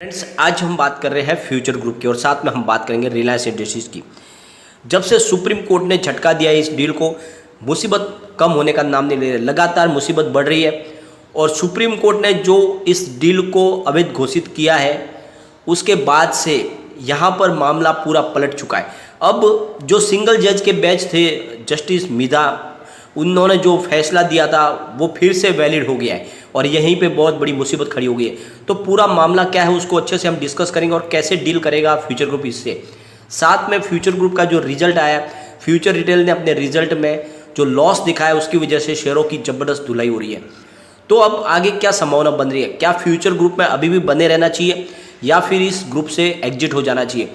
Friends, आज हम बात कर रहे हैं फ्यूचर ग्रुप की और साथ में हम बात करेंगे रिलायंस इंडस्ट्रीज की। जब से सुप्रीम कोर्ट ने झटका दिया है इस डील को, मुसीबत कम होने का नाम नहीं ले रही, लगातार मुसीबत बढ़ रही है। और सुप्रीम कोर्ट ने जो इस डील को अवैध घोषित किया है उसके बाद से यहाँ पर मामला पूरा पलट चुका है। अब जो सिंगल जज के बेंच थे जस्टिस मिधा, उन्होंने जो फैसला दिया था वो फिर से वैलिड हो गया है और यहीं पे बहुत बड़ी मुसीबत खड़ी हो गई है। तो पूरा मामला क्या है उसको अच्छे से हम डिस्कस करेंगे और कैसे डील करेगा फ्यूचर ग्रुप इससे। साथ में फ्यूचर ग्रुप का जो रिजल्ट आया, फ्यूचर रिटेल ने अपने रिजल्ट में जो लॉस दिखाया उसकी वजह से शेयरों की ज़बरदस्त धुलाई हो रही है। तो अब आगे क्या संभावना बन रही है, क्या फ्यूचर ग्रुप में अभी भी बने रहना चाहिए या फिर इस ग्रुप से एग्जिट हो जाना चाहिए।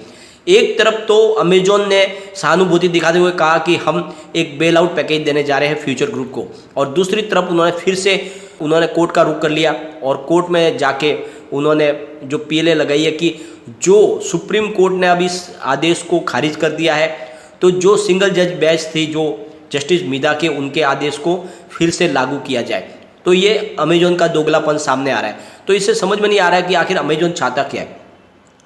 एक तरफ तो अमेजॉन ने सहानुभूति दिखाते हुए कहा कि हम एक बेल आउट पैकेज देने जा रहे हैं फ्यूचर ग्रुप को, और दूसरी तरफ उन्होंने फिर से कोर्ट का रुख कर लिया और कोर्ट में जाके उन्होंने जो पीएलए लगाई है कि जो सुप्रीम कोर्ट ने अब इस आदेश को खारिज कर दिया है, तो जो सिंगल जज बेंच थी जो जस्टिस मिधा के, उनके आदेश को फिर से लागू किया जाए। तो ये अमेजॉन का दोगलापन सामने आ रहा है। तो इससे समझ में नहीं आ रहा है कि आखिर अमेजॉन चाहता क्या है।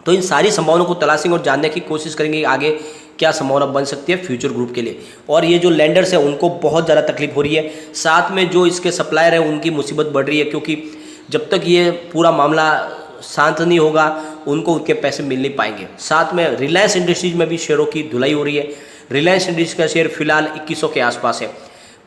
तो इन सारी संभावनाओं को तलाशेंगे और जानने की कोशिश करेंगे आगे क्या संभावना बन सकती है फ्यूचर ग्रुप के लिए। और ये जो लैंडर्स है उनको बहुत ज़्यादा तकलीफ हो रही है, साथ में जो इसके सप्लायर है उनकी मुसीबत बढ़ रही है, क्योंकि जब तक ये पूरा मामला शांत नहीं होगा उनको उनके पैसे मिल नहीं पाएंगे। साथ में रिलायंस इंडस्ट्रीज में भी शेयरों की धुलाई हो रही है। रिलायंस इंडस्ट्रीज का शेयर फिलहाल 2100 के आसपास है,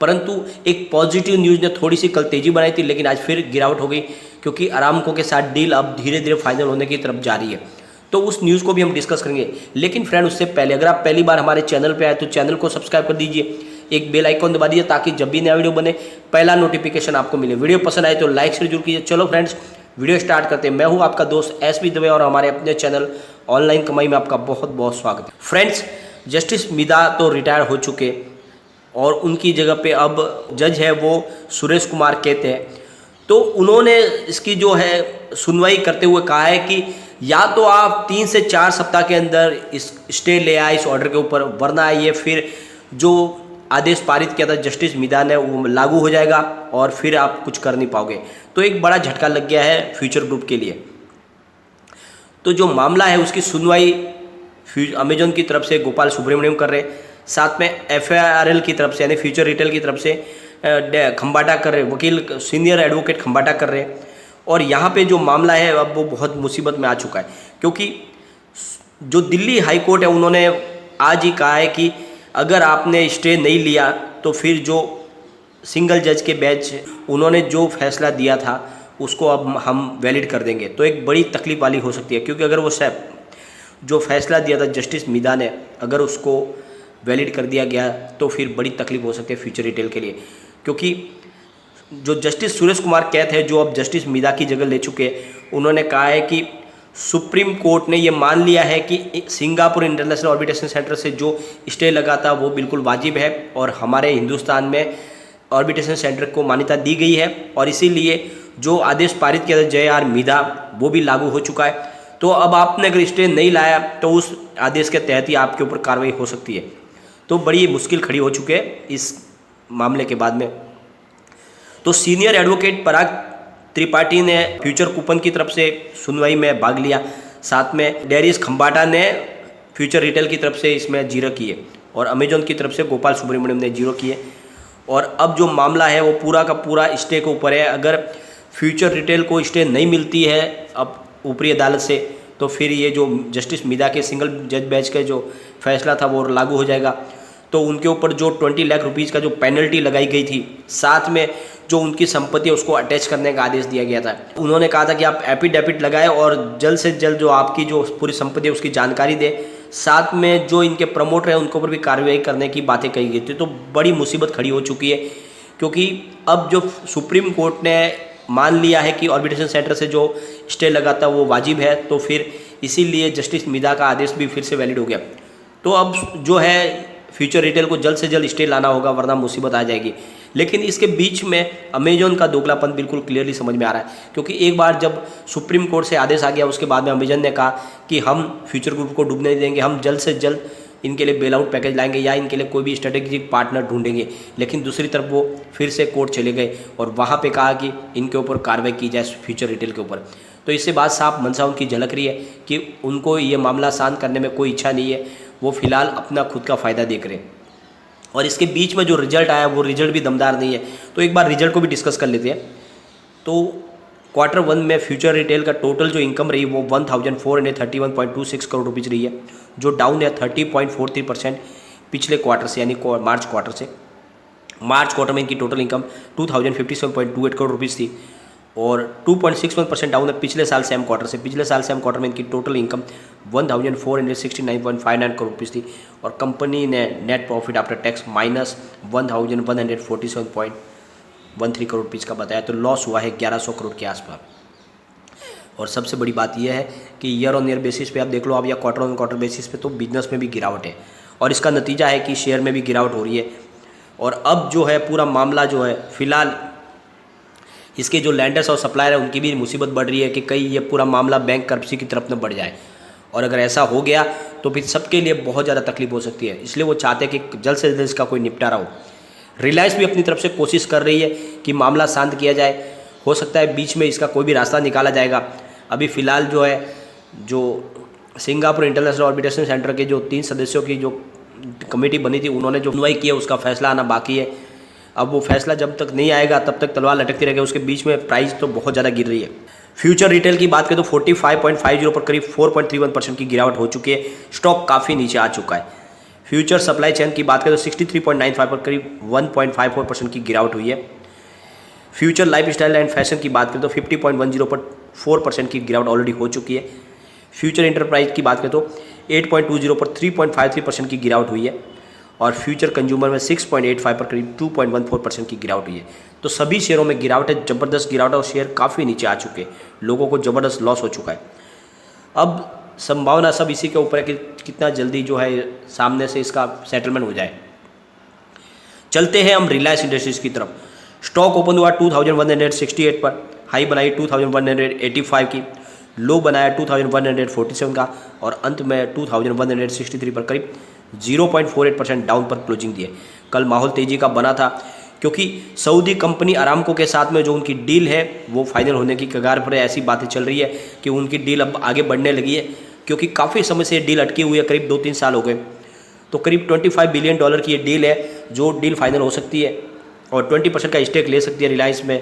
परंतु एक पॉजिटिव न्यूज़ ने थोड़ी सी कल तेजी बनाई थी, लेकिन आज फिर गिरावट हो गई क्योंकि अरामको के साथ डील अब धीरे धीरे फाइनल होने की तरफ जा रही है। तो उस न्यूज़ को भी हम डिस्कस करेंगे। लेकिन फ्रेंड, उससे पहले अगर आप पहली बार हमारे चैनल पे आए तो चैनल को सब्सक्राइब कर दीजिए, एक बेल आइकॉन दबा दीजिए ताकि जब भी नया वीडियो बने पहला नोटिफिकेशन आपको मिले। वीडियो पसंद आए तो लाइक शेयर जरूर कीजिए। चलो फ्रेंड्स, वीडियो स्टार्ट करते हैं। मैं हूँ आपका दोस्त एसबी दवे और हमारे अपने चैनल ऑनलाइन कमाई में आपका बहुत बहुत स्वागत है। फ्रेंड्स, जस्टिस मिधा तो रिटायर हो चुके और उनकी जगह पे अब जज है वो सुरेश कुमार कहते हैं। तो उन्होंने इसकी जो है सुनवाई करते हुए कहा है कि या तो आप 3 से 4 सप्ताह के अंदर इस स्टे ले आए इस ऑर्डर के ऊपर, वरना ये फिर जो आदेश पारित किया था जस्टिस मिधा ने वो लागू हो जाएगा और फिर आप कुछ कर नहीं पाओगे। तो एक बड़ा झटका लग गया है फ्यूचर ग्रुप के लिए। तो जो मामला है उसकी सुनवाई अमेजॉन की तरफ से गोपाल सुब्रमण्यम कर रहे हैं, साथ में FIRL की तरफ से यानी फ्यूचर रिटेल की तरफ से खंबाटा कर रहे, वकील सीनियर एडवोकेट खंबाटा कर रहे हैं। और यहाँ पे जो मामला है अब वो बहुत मुसीबत में आ चुका है, क्योंकि जो दिल्ली हाई कोर्ट है उन्होंने आज ही कहा है कि अगर आपने स्टे नहीं लिया तो फिर जो सिंगल जज के बेंच उन्होंने जो फैसला दिया था उसको अब हम वैलिड कर देंगे। तो एक बड़ी तकलीफ वाली हो सकती है, क्योंकि अगर वो जो फैसला दिया था जस्टिस मिधा ने अगर उसको वैलिड कर दिया गया तो फिर बड़ी तकलीफ हो सकती है फ्यूचर रिटेल के लिए। क्योंकि जो जस्टिस सुरेश कुमार कैथ है जो अब जस्टिस मिधा की जगह ले चुके हैं, उन्होंने कहा है कि सुप्रीम कोर्ट ने ये मान लिया है कि सिंगापुर इंटरनेशनल ऑर्बिटेशन सेंटर से जो स्टे लगा था वो बिल्कुल वाजिब है और हमारे हिंदुस्तान में ऑर्बिटेशन सेंटर को मान्यता दी गई है, और इसीलिए जो आदेश पारित किया था JR मिधा वो भी लागू हो चुका है। तो अब आपने अगर स्टे नहीं लाया तो उस आदेश के तहत ही आपके ऊपर कार्रवाई हो सकती है। तो बड़ी मुश्किल खड़ी हो चुकी है इस मामले के बाद में। तो सीनियर एडवोकेट पराग त्रिपाठी ने फ्यूचर कूपन की तरफ से सुनवाई में भाग लिया, साथ में डेरिस खंबाटा ने फ्यूचर रिटेल की तरफ से इसमें 0 किए और अमेजॉन की तरफ से गोपाल सुब्रमण्यम ने 0 किए। और अब जो मामला है वो पूरा का पूरा स्टे के ऊपर है। अगर फ्यूचर रिटेल को स्टे नहीं मिलती है अब ऊपरी अदालत से, तो फिर ये जो जस्टिस मिधा के सिंगल जज बेंच का जो फैसला था वो लागू हो जाएगा। तो उनके ऊपर जो 20 लाख रुपीज़ का जो पेनल्टी लगाई गई थी, साथ में जो उनकी संपत्ति है उसको अटैच करने का आदेश दिया गया था। उन्होंने कहा था कि आप एफिडेविट लगाएं और जल्द से जल्द जो आपकी जो पूरी संपत्ति है उसकी जानकारी दें, साथ में जो इनके प्रमोटर हैं उनके ऊपर भी कार्रवाई करने की बातें कही गई थी। तो बड़ी मुसीबत खड़ी हो चुकी है, क्योंकि अब जो सुप्रीम कोर्ट ने मान लिया है कि ऑर्बिटेशन सेंटर से जो स्टे लगा था वो वाजिब है, तो फिर इसीलिए जस्टिस मिधा का आदेश भी फिर से वैलिड हो गया। तो अब जो है फ्यूचर रिटेल को जल्द से जल्द स्टे लाना होगा, वरना मुसीबत आ जाएगी। लेकिन इसके बीच में अमेजॉन का दोगलापन बिल्कुल क्लियरली समझ में आ रहा है, क्योंकि एक बार जब सुप्रीम कोर्ट से आदेश आ गया उसके बाद में अमेजॉन ने कहा कि हम फ्यूचर ग्रुप को डूबने नहीं देंगे, हम जल्द से जल्द इनके लिए बेल आउट पैकेज लाएंगे या इनके लिए कोई भी स्ट्रेटेजिक पार्टनर ढूंढेंगे, लेकिन दूसरी तरफ वो फिर से कोर्ट चले गए और वहाँ पे कहा कि इनके ऊपर कार्रवाई की जाए फ्यूचर रिटेल के ऊपर। तो इससे बात साफ मंशा उनकी झलक रही है कि उनको ये मामला शांत करने में कोई इच्छा नहीं है, वो फिलहाल अपना खुद का फ़ायदा देख रहे हैं। और इसके बीच में जो रिजल्ट आया वो रिजल्ट भी दमदार नहीं है, तो एक बार रिजल्ट को भी डिस्कस कर लेते हैं। तो क्वार्टर 1 में फ्यूचर रिटेल का टोटल जो इनकम रही वो 1431.26 करोड़ रुपीज़ रही है, जो डाउन है 30.43% पिछले क्वार्टर से, यानी मार्च क्वार्टर से। मार्च क्वार्टर में इनकी टोटल इनकम 2057.28 करोड़ रुपीज़ थी और 2.61% डाउन है पिछले साल सेम क्वार्टर से। पिछले साल सेम क्वार्टर में इनकी टोटल इनकम 1469.59 करोड़ रुपीज़ थी और कंपनी ने net profit after tax -1147.13 crore rupees का बताया, तो लॉस हुआ है 1100 करोड़ के आसपास। और सबसे बड़ी बात यह है कि ईयर ऑन ईयर बेसिस पे आप देख लो आप या क्वार्टर ऑन क्वार्टर बेसिस पे, तो बिजनेस में भी गिरावट है और इसका नतीजा है कि शेयर में भी गिरावट हो रही है। और अब जो है पूरा मामला जो है फिलहाल इसके जो लैंडर्स और सप्लायर है उनकी भी मुसीबत बढ़ रही है कि कहीं ये पूरा मामला बैंक करप्सी की तरफ न बढ़ जाए, और अगर ऐसा हो गया तो फिर सबके लिए बहुत ज़्यादा तकलीफ हो सकती है। इसलिए वो चाहते हैं कि जल्द से जल्द इसका कोई निपटारा हो। रिलायंस भी अपनी तरफ से कोशिश कर रही है कि मामला शांत किया जाए, हो सकता है बीच में इसका कोई भी रास्ता निकाला जाएगा। अभी फ़िलहाल जो है जो सिंगापुर इंटरनेशनल आर्बिट्रेशन सेंटर के जो 3 सदस्यों की जो कमेटी बनी थी उन्होंने जो सुनवाई की है उसका फैसला आना बाकी है। अब वो फैसला जब तक नहीं आएगा तब तक तलवार लटकती रहेगी, उसके बीच में प्राइस तो बहुत ज़्यादा गिर रही है। फ्यूचर रिटेल की बात करें तो 45.50 पर करीब 4.31% की गिरावट हो चुकी है, स्टॉक काफ़ी नीचे आ चुका है। फ्यूचर सप्लाई चेन की बात करें तो 63.95 पर करीब 1.54% की गिरावट हुई है। Future life style and fashion की बात करें तो 50.10 पर 4% की गिरावट ऑलरेडी हो चुकी है। फ्यूचर इंटरप्राइज की बात करें तो 8.20 पर 3.53% की गिरावट हुई है और फ्यूचर कंज्यूमर में 6.85 पर करीब 2.14% की गिरावट हुई है। तो सभी शेयरों में गिरावट है, ज़बरदस्त गिरावट है और शेयर काफ़ी नीचे आ चुके हैं, लोगों को ज़बरदस्त लॉस हो चुका है। अब संभावना सब इसी के ऊपर है कि कितना जल्दी जो है सामने से इसका सेटलमेंट हो जाए। चलते हैं हम रिलायंस इंडस्ट्रीज़ की तरफ। स्टॉक ओपन हुआ 2168 पर, हाई बनाई 2185 की, लो बनाया 2147 का और अंत में 2163 पर करीब 0.48% डाउन पर क्लोजिंग दिए। कल माहौल तेज़ी का बना था क्योंकि सऊदी कंपनी अरामको के साथ में जो उनकी डील है वो फाइनल होने की कगार पर है। ऐसी बातें चल रही है कि उनकी डील अब आगे बढ़ने लगी है, क्योंकि काफ़ी समय से डील अटकी हुई है, करीब 2-3 साल हो गए। तो करीब $25 बिलियन की ये डील है, जो डील फाइनल हो सकती है और 20% का स्टेक ले सकती है रिलायंस में,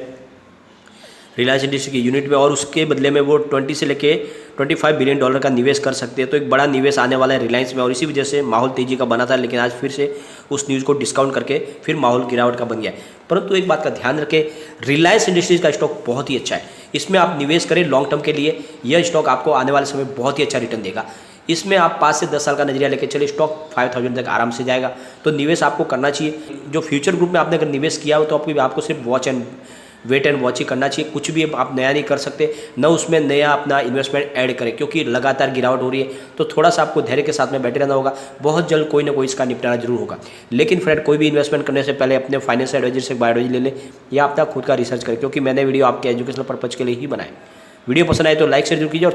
रिलायंस इंडस्ट्री की यूनिट में, और उसके बदले में वो 20 से लेके $25 बिलियन का निवेश कर सकते हैं। तो एक बड़ा निवेश आने वाला है रिलायंस में और इसी वजह से माहौल तेज़ी का बना था, लेकिन आज फिर से उस न्यूज़ को डिस्काउंट करके फिर माहौल गिरावट का बन गया है। परंतु एक बात का ध्यान रखें, रिलायंस इंडस्ट्रीज़ का स्टॉक बहुत ही अच्छा है, इसमें आप निवेश करें लॉन्ग टर्म के लिए, यह स्टॉक आपको आने वाले समय बहुत ही अच्छा रिटर्न देगा। इसमें आप 5 से 10 साल का नजरिया लेकर चले, स्टॉक 5000 तक आराम से जाएगा। तो निवेश आपको करना चाहिए। जो फ्यूचर ग्रुप में आपने अगर निवेश किया हो तो आपको सिर्फ वेट एंड वॉच ही करना चाहिए, कुछ भी आप नया नहीं कर सकते, न उसमें नया अपना इन्वेस्टमेंट ऐड करें, क्योंकि लगातार गिरावट हो रही है। तो थोड़ा सा आपको धैर्य के साथ में बैठे रहना होगा, बहुत जल्द कोई ना कोई इसका निपटारा जरूर होगा। लेकिन फ्रेंड, कोई भी इन्वेस्टमेंट करने से पहले अपने फाइनेंशियल एडवाइजर से बायोलॉजी ले लें या अपना खुद का रिसर्च करें, क्योंकि मैंने वीडियो आपके एजुकेशनल पर्पज़ के लिए ही बनाए। वीडियो पसंद आए तो लाइक शेयर जरूर कीजिए और